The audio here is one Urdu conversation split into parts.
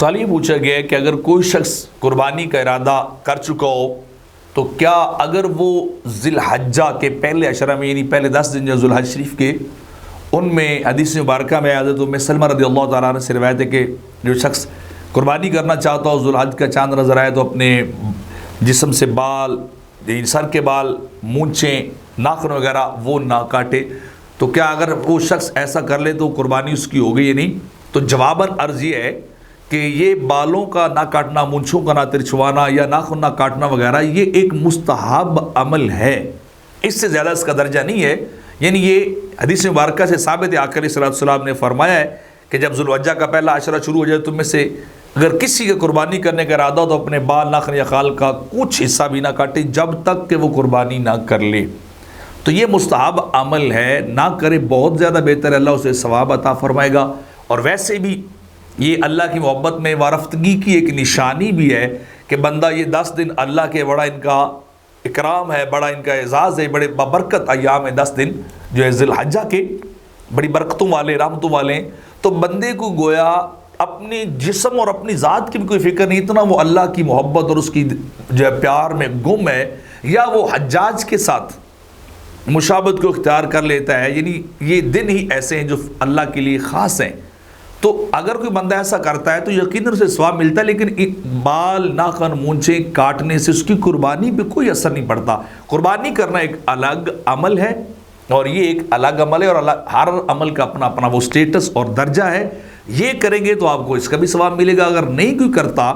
سوال یہ پوچھا گیا ہے کہ اگر کوئی شخص قربانی کا ارادہ کر چکا ہو تو کیا اگر وہ ذی الحجہ کے پہلے عشرہ میں یعنی پہلے 10 دن جو ذی الحج شریف کے ان میں حدیث مبارکہ میں حضرت ام سلمہ رضی اللہ تعالیٰ عنہ سے روایت ہے کہ جو شخص قربانی کرنا چاہتا ہو ذی الحج کا چاند نظر آئے تو اپنے جسم سے بال سر کے بال مونچھیں ناخن وغیرہ وہ نہ کاٹے. تو کیا اگر وہ شخص ایسا کر لے تو قربانی اس کی ہو گئی یا نہیں؟ تو جواباً عرض یہ ہے کہ یہ بالوں کا نہ کاٹنا، مونچھوں کا نہ ترچھوانا یا ناخن نہ کاٹنا وغیرہ یہ ایک مستحب عمل ہے، اس سے زیادہ اس کا درجہ نہیں ہے. یعنی یہ حدیث مبارکہ سے ثابت ہے، آقا علیہ السلام نے فرمایا ہے کہ جب ذی الحجہ کا پہلا عشرہ شروع ہو جائے تم میں سے اگر کسی کا قربانی کرنے کا ارادہ ہو تو اپنے بال ناخن یا خال کا کچھ حصہ بھی نہ کاٹے جب تک کہ وہ قربانی نہ کر لے. تو یہ مستحب عمل ہے، نہ کرے بہت زیادہ بہتر ہے، اللہ اسے ثواب عطا فرمائے گا. اور ویسے بھی یہ اللہ کی محبت میں وارفتگی کی ایک نشانی بھی ہے کہ بندہ یہ 10 دن اللہ کے بڑا ان کا اکرام ہے، بڑا ان کا اعزاز ہے، بڑے بابرکت ایام ہے 10 دن جو ہے ذی الحجہ کے، بڑی برکتوں والے رحمتوں والے ہیں. تو بندے کو گویا اپنی جسم اور اپنی ذات کی بھی کوئی فکر نہیں، اتنا وہ اللہ کی محبت اور اس کی جو ہے پیار میں گم ہے، یا وہ حجاج کے ساتھ مشابہت کو اختیار کر لیتا ہے. یعنی یہ دن ہی ایسے ہیں جو اللہ کے لیے خاص ہیں. تو اگر کوئی بندہ ایسا کرتا ہے تو یقیناً اسے ثواب ملتا ہے، لیکن بال ناخن مونچھیں کاٹنے سے اس کی قربانی پہ کوئی اثر نہیں پڑتا. قربانی کرنا ایک الگ عمل ہے اور یہ ایک الگ عمل ہے، اور ہر عمل کا اپنا اپنا وہ سٹیٹس اور درجہ ہے. یہ کریں گے تو آپ کو اس کا بھی ثواب ملے گا، اگر نہیں کوئی کرتا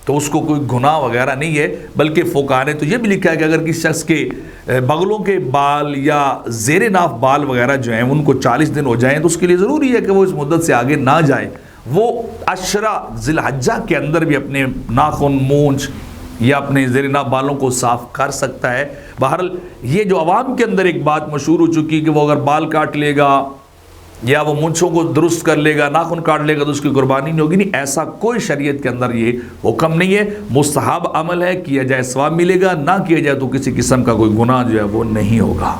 تو اس کو کوئی گناہ وغیرہ نہیں ہے. بلکہ فقہاء نے تو یہ بھی لکھا ہے کہ اگر کسی شخص کے بغلوں کے بال یا زیر ناف بال وغیرہ جو ہیں ان کو 40 دن ہو جائیں تو اس کے لیے ضروری ہے کہ وہ اس مدت سے آگے نہ جائے. وہ عشرہ ذی الحجہ کے اندر بھی اپنے ناخن مونچھ یا اپنے زیر ناف بالوں کو صاف کر سکتا ہے. بہرحال یہ جو عوام کے اندر ایک بات مشہور ہو چکی کہ وہ اگر بال کاٹ لے گا یا وہ مونچھوں کو درست کر لے گا، ناخن کاٹ لے گا تو اس کی قربانی نہیں ہوگی، نہیں، ایسا کوئی شریعت کے اندر یہ حکم نہیں ہے. مستحب عمل ہے، کیا جائے ثواب ملے گا، نہ کیا جائے تو کسی قسم کا کوئی گناہ جو ہے وہ نہیں ہوگا.